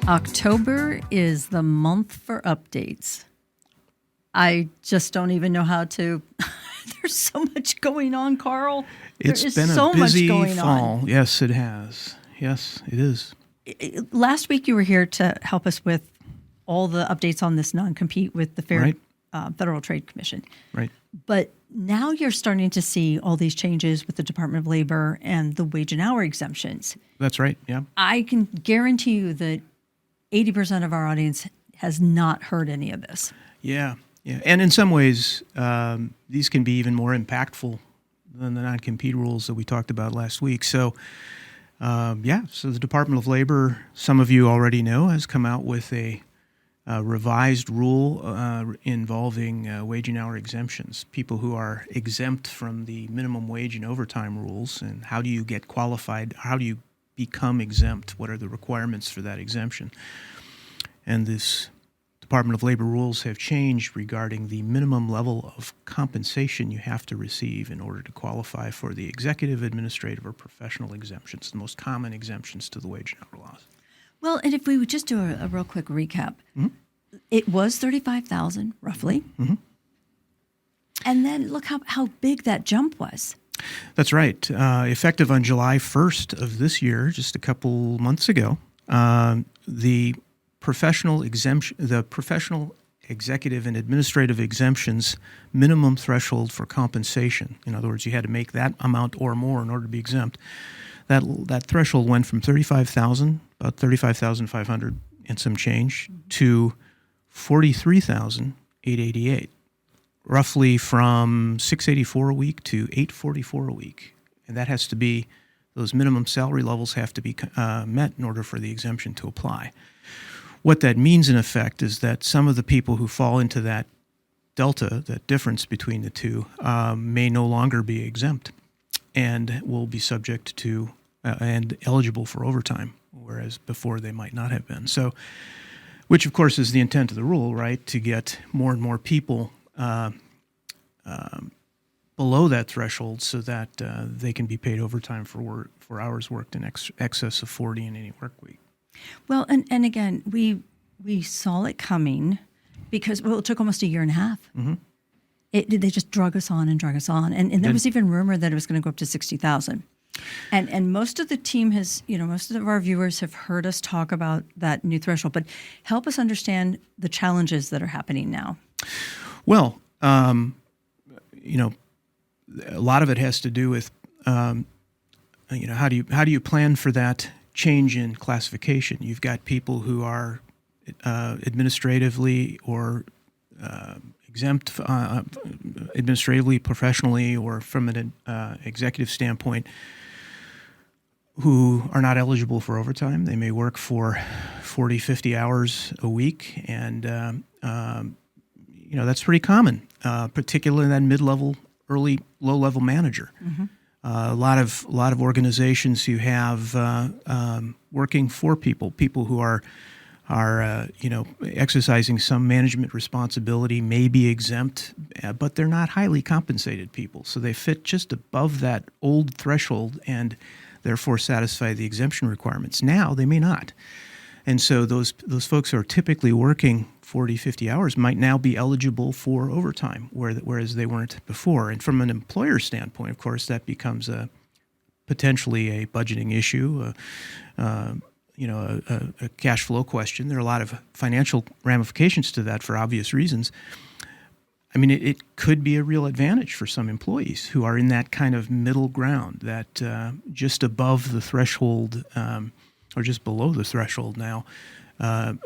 October is the month for updates. I just don't even know how to. There's so much going on, Karl. It's been a busy fall. Yes, it has. Yes, it is. Last week you were here to help us with all the updates on this non-compete with the Federal Trade Commission. Right. But now you're starting to see all these changes with the Department of Labor and the wage and hour exemptions. That's right, yeah. I can guarantee you that 80% of our audience has not heard any of this. Yeah. And in some ways, these can be even more impactful than the non-compete rules that we talked about last week. So, so the Department of Labor, some of you already know, has come out with a revised rule involving wage and hour exemptions, people who are exempt from the minimum wage and overtime rules, and how do you get qualified, how do you become exempt, what are the requirements for that exemption. And this Department of Labor rules have changed regarding the minimum level of compensation you have to receive in order to qualify for the executive, administrative, or professional exemptions, the most common exemptions to the wage and hour laws. Well, and if we would just do a real quick recap, It was $35,000 roughly. Mm-hmm. And then look how big that jump was. That's right. Effective on July 1st of this year, just a couple months ago, the professional executive and administrative exemptions minimum threshold for compensation, in other words, you had to make that amount or more in order to be exempt, that threshold went from $35,000, about $35,500 and some change, to $43,888, roughly from $684 a week to $844 a week. And that has to be, those minimum salary levels have to be met in order for the exemption to apply. What that means, in effect, is that some of the people who fall into that delta, that difference between the two, may no longer be exempt and will be subject to and eligible for overtime, whereas before they might not have been. So, which, of course, is the intent of the rule, right, to get more and more people below that threshold so that they can be paid overtime for hours worked in excess of 40 in any work week. Well, and again, we saw it coming because, it took almost a year and a half. Mm-hmm. They just drug us on. And there was even rumor that it was going to go up to 60,000. And most of the team has, most of our viewers have heard us talk about that new threshold, but help us understand the challenges that are happening now. Well, a lot of it has to do with, how do you plan for that change in classification? You've got people who are administratively or exempt administratively, professionally, or from an executive standpoint, who are not eligible for overtime. They may work for 40, 50 hours a week, and that's pretty common, particularly in that mid-level, early, low-level manager. Mm-hmm. A lot of organizations who have working for people who are exercising some management responsibility may be exempt, but they're not highly compensated people. So they fit just above that old threshold and therefore satisfy the exemption requirements. Now they may not. And so those folks who are typically working 40, 50 hours might now be eligible for overtime, whereas they weren't before. And from an employer standpoint, of course, that becomes potentially a budgeting issue, a cash flow question. There are a lot of financial ramifications to that for obvious reasons. I mean, it could be a real advantage for some employees who are in that kind of middle ground, that just above the threshold or just below the threshold now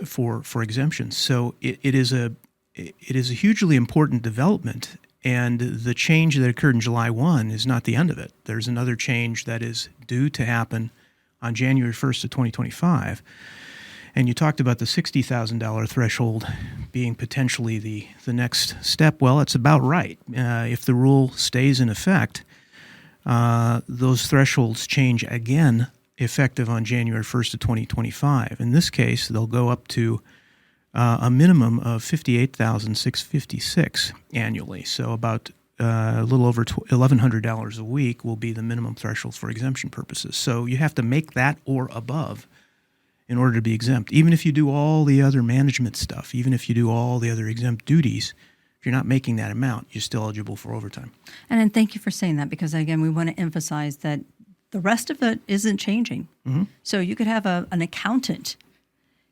for exemptions. So it is a hugely important development, and the change that occurred in July 1 is not the end of it. There's another change that is due to happen on January 1st of 2025. And you talked about the $60,000 threshold being potentially the next step. Well, it's about right. If the rule stays in effect, those thresholds change again effective on January 1st of 2025. In this case, they'll go up to a minimum of $58,656 annually. So about a little over $1,100 a week will be the minimum threshold for exemption purposes. So you have to make that or above in order to be exempt. Even if you do all the other management stuff, even if you do all the other exempt duties, if you're not making that amount, you're still eligible for overtime. And then thank you for saying that, because again, we want to emphasize that the rest of it isn't changing. Mm-hmm. So you could have an accountant,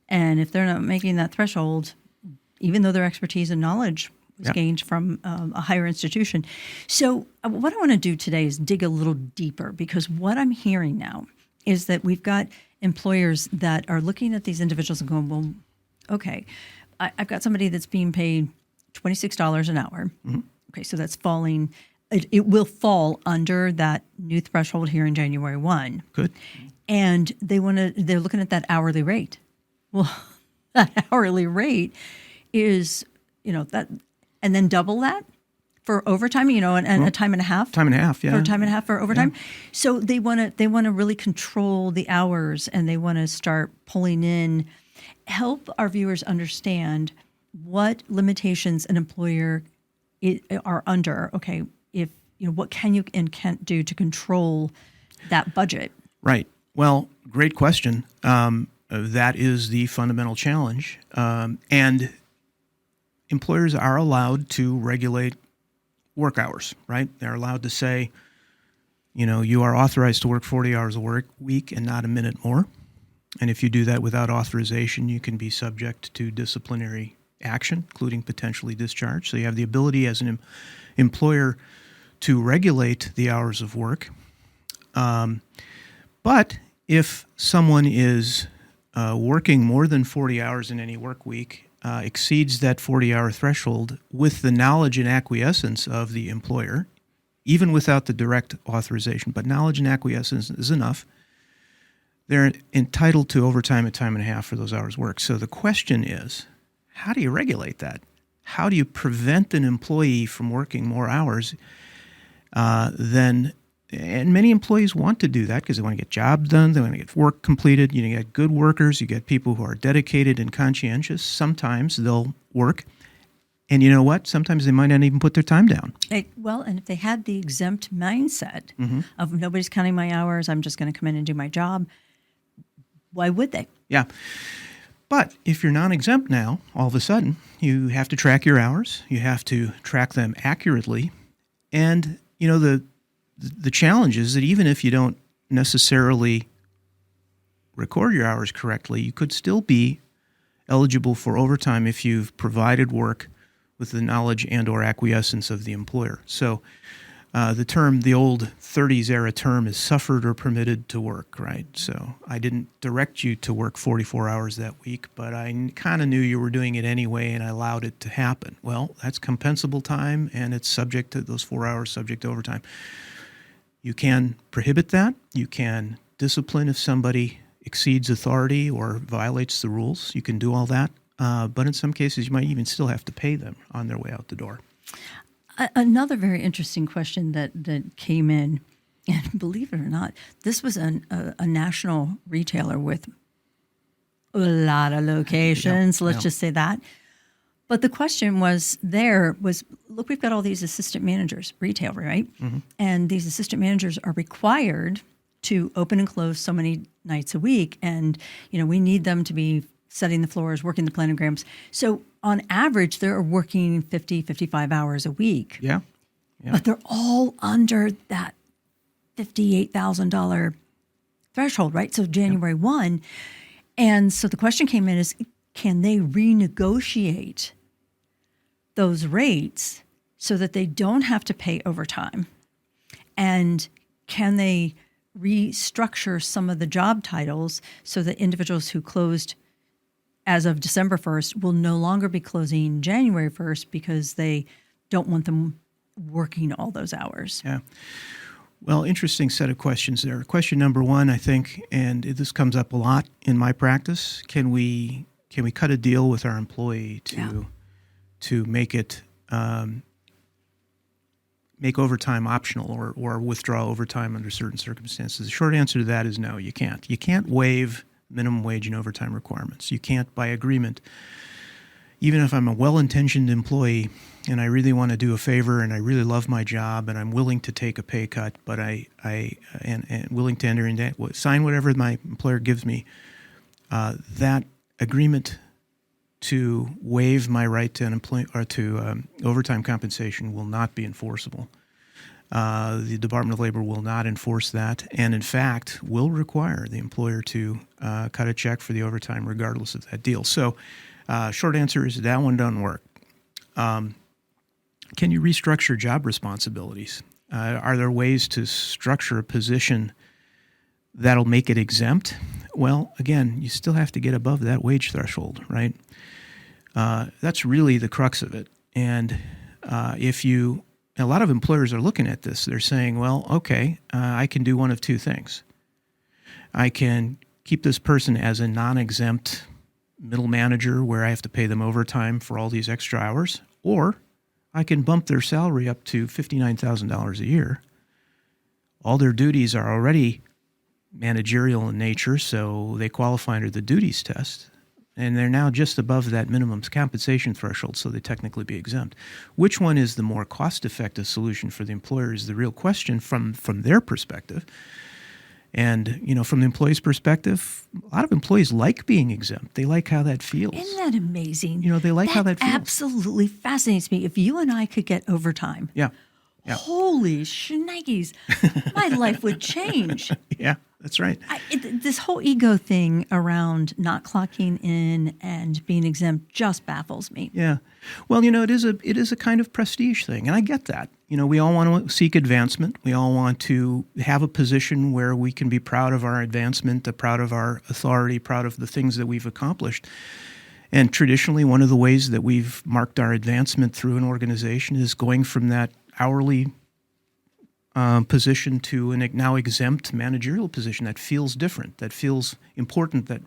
and if they're not making that threshold, even though their expertise and knowledge was gained from a higher institution. So what I want to do today is dig a little deeper, because what I'm hearing now is that we've got employers that are looking at these individuals and going, well, okay, I've got somebody that's being paid $26 an hour. Mm-hmm. Okay, so that's falling. It will fall under that new threshold here in January 1. Good. And they're looking at that hourly rate. Well, that hourly rate is, that, and then double that for overtime, and a time and a half. Time and a half, yeah. For time and a half for overtime. Yeah. So they want to really control the hours, and they want to start pulling in, help our viewers understand what limitations an employer are under. Okay, if what can you and can't do to control that budget? Right. Well, great question. That is the fundamental challenge, and employers are allowed to regulate work hours. Right? They're allowed to say, you are authorized to work 40 hours a work week and not a minute more. And if you do that without authorization, you can be subject to disciplinary action, including potentially discharge. So you have the ability as an employer to regulate the hours of work. But if someone is working more than 40 hours in any work week, exceeds that 40-hour threshold with the knowledge and acquiescence of the employer, even without the direct authorization, but knowledge and acquiescence is enough, they're entitled to overtime at time and a half for those hours worked. So the question is, how do you regulate that? How do you prevent an employee from working more hours and many employees want to do that because they want to get jobs done, they want to get work completed. You get good workers, you get people who are dedicated and conscientious. Sometimes they'll work. And you know what? Sometimes they might not even put their time down. And if they had the exempt mindset mm-hmm. of nobody's counting my hours, I'm just going to come in and do my job, why would they? Yeah. But if you're non-exempt now, all of a sudden, you have to track your hours. You have to track them accurately. And, the challenge is that even if you don't necessarily record your hours correctly, you could still be eligible for overtime if you've provided work with the knowledge and or acquiescence of the employer. So the old 30s era term is suffered or permitted to work, right? So I didn't direct you to work 44 hours that week, but I kind of knew you were doing it anyway, and I allowed it to happen. Well, that's compensable time, and it's subject to those 4 hours, subject to overtime. You can prohibit that. You can discipline if somebody exceeds authority or violates the rules. You can do all that. But in some cases, you might even still have to pay them on their way out the door. Another very interesting question that came in, and believe it or not, this was a national retailer with a lot of locations, let's just say that. But the question was, look, we've got all these assistant managers, retail, right? Mm-hmm. And these assistant managers are required to open and close so many nights a week. And, we need them to be setting the floors, working the planograms. So on average, they're working 50, 55 hours a week. Yeah. But they're all under that $58,000 threshold, right? So January 1. And so the question came in is, can they renegotiate those rates so that they don't have to pay overtime? And can they restructure some of the job titles so that individuals who closed as of December 1st will no longer be closing January 1st because they don't want them working all those hours? Yeah. Well, interesting set of questions there. Question number one, I think, and this comes up a lot in my practice, can we cut a deal with our employee to make it make overtime optional or withdraw overtime under certain circumstances? The short answer to that is no, you can't. You can't waive minimum wage and overtime requirements. You can't, by agreement, even if I'm a well-intentioned employee and I really want to do a favor and I really love my job and I'm willing to take a pay cut, but I willing to enter into sign whatever my employer gives me, that agreement to waive my right to overtime compensation will not be enforceable. The Department of Labor will not enforce that, and in fact will require the employer to cut a check for the overtime regardless of that deal. So short answer is that one doesn't work. Can you restructure job responsibilities? Are there ways to structure a position that'll make it exempt? Well, again, you still have to get above that wage threshold, right? That's really the crux of it. And a lot of employers are looking at this. They're saying, well, okay, I can do one of two things. I can keep this person as a non-exempt middle manager where I have to pay them overtime for all these extra hours, or I can bump their salary up to $59,000 a year. All their duties are already managerial in nature, so they qualify under the duties test, and they're now just above that minimum compensation threshold, so they technically be exempt. Which one is the more cost-effective solution for the employer is the real question from their perspective. And, from the employee's perspective, a lot of employees like being exempt. They like how that feels. Isn't that amazing? They like how that feels. Absolutely fascinates me. If you and I could get overtime, yeah. Holy shnikes, my life would change. Yeah, that's right. This whole ego thing around not clocking in and being exempt just baffles me. Yeah. Well, it is a kind of prestige thing, and I get that. We all want to seek advancement. We all want to have a position where we can be proud of our advancement, proud of our authority, proud of the things that we've accomplished. And traditionally, one of the ways that we've marked our advancement through an organization is going from that hourly position to a now exempt managerial position that feels different, that feels important, that,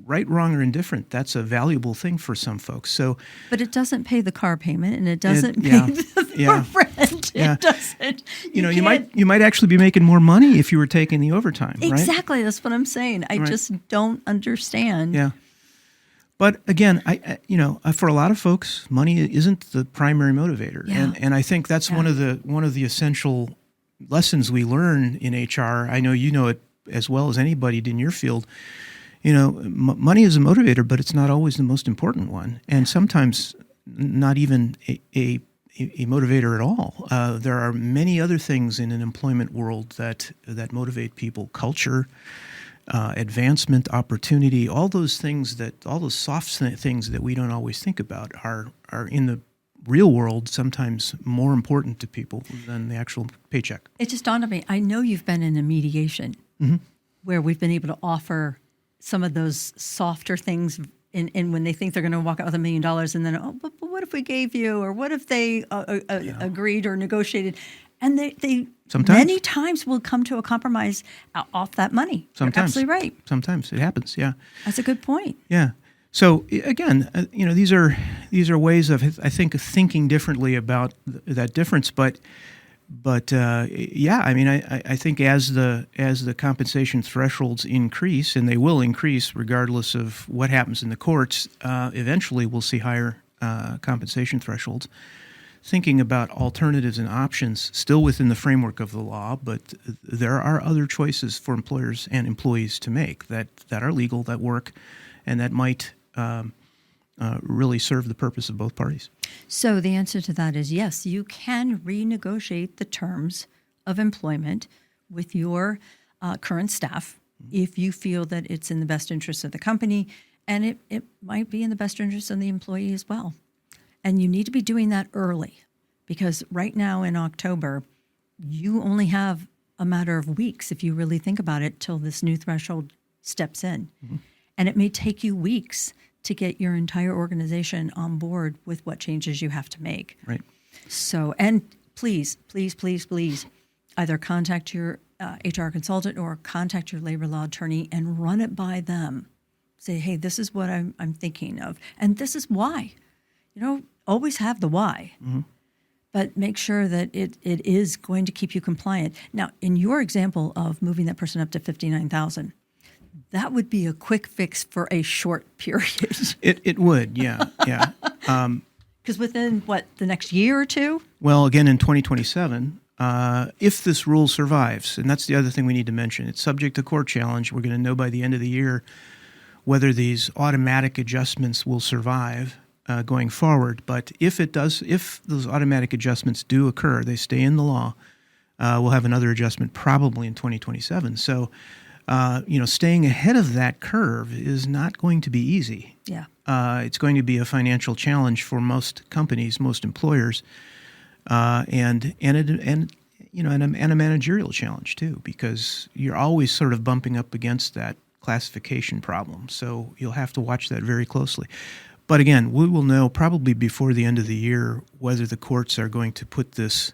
right, wrong, or indifferent, that's a valuable thing for some folks. So, but it doesn't pay the car payment, and it doesn't pay the rent. Yeah. It doesn't. You might actually be making more money if you were taking the overtime, right? Exactly. That's what I'm saying. I just don't understand. Yeah. But again, I for a lot of folks, money isn't the primary motivator, and I think that's one of the essential lessons we learn in HR. I know you know it as well as anybody in your field. Money is a motivator, but it's not always the most important one, and sometimes not even a motivator at all. There are many other things in an employment world that motivate people: culture, advancement, opportunity, all those soft things that we don't always think about are in the real world sometimes more important to people than the actual paycheck. It just dawned on me. I know you've been in a mediation where we've been able to offer some of those softer things in when they think they're going to walk out with $1 million, and then, but what if we gave you, or what if they agreed or negotiated? And they sometimes, many times will come to a compromise off that money. Sometimes. You're absolutely right. Sometimes it happens, yeah. That's a good point. Yeah. So again, these are ways of, I think, thinking differently about that difference. But yeah, I mean, I think as the compensation thresholds increase, and they will increase regardless of what happens in the courts, eventually we'll see higher compensation thresholds. Thinking about alternatives and options still within the framework of the law, but there are other choices for employers and employees to make that are legal, that work, and that might really serve the purpose of both parties. So the answer to that is yes, you can renegotiate the terms of employment with your current staff if you feel that it's in the best interest of the company, and it might be in the best interest of the employee as well. And you need to be doing that early, because right now in October, you only have a matter of weeks, if you really think about it, till this new threshold steps in. Mm-hmm. And it may take you weeks to get your entire organization on board with what changes you have to make. Right. So, and please, please, please, please, either contact your HR consultant or contact your labor law attorney and run it by them. Say, hey, this is what I'm thinking of, and this is why. Always have the why, but make sure that it is going to keep you compliant. Now, in your example of moving that person up to $59,000, that would be a quick fix for a short period. It would, yeah. Because within, the next year or two? Well, again, in 2027, if this rule survives, and that's the other thing we need to mention, it's subject to court challenge. We're going to know by the end of the year whether these automatic adjustments will survive going forward. But if those automatic adjustments do occur, they stay in the law, we'll have another adjustment probably in 2027. So, staying ahead of that curve is not going to be easy. Yeah. It's going to be a financial challenge for most companies, most employers, and a managerial challenge too, because you're always sort of bumping up against that classification problem. So you'll have to watch that very closely. But again, we will know probably before the end of the year whether the courts are going to put this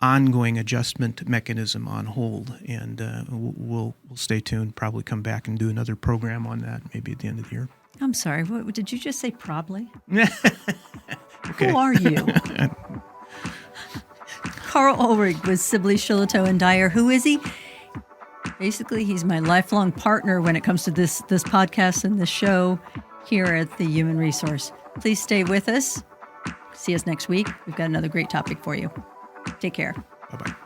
ongoing adjustment mechanism on hold, and we'll stay tuned. Probably come back and do another program on that maybe at the end of the year. I'm sorry. What did you just say? Probably. Okay. Who are you? Karl Ulrich with Sebaly, Shillito and Dyer. Who is he? Basically, he's my lifelong partner when it comes to this podcast and this show here at the Human Resource. Please stay with us. See us next week. We've got another great topic for you. Take care. Bye-bye.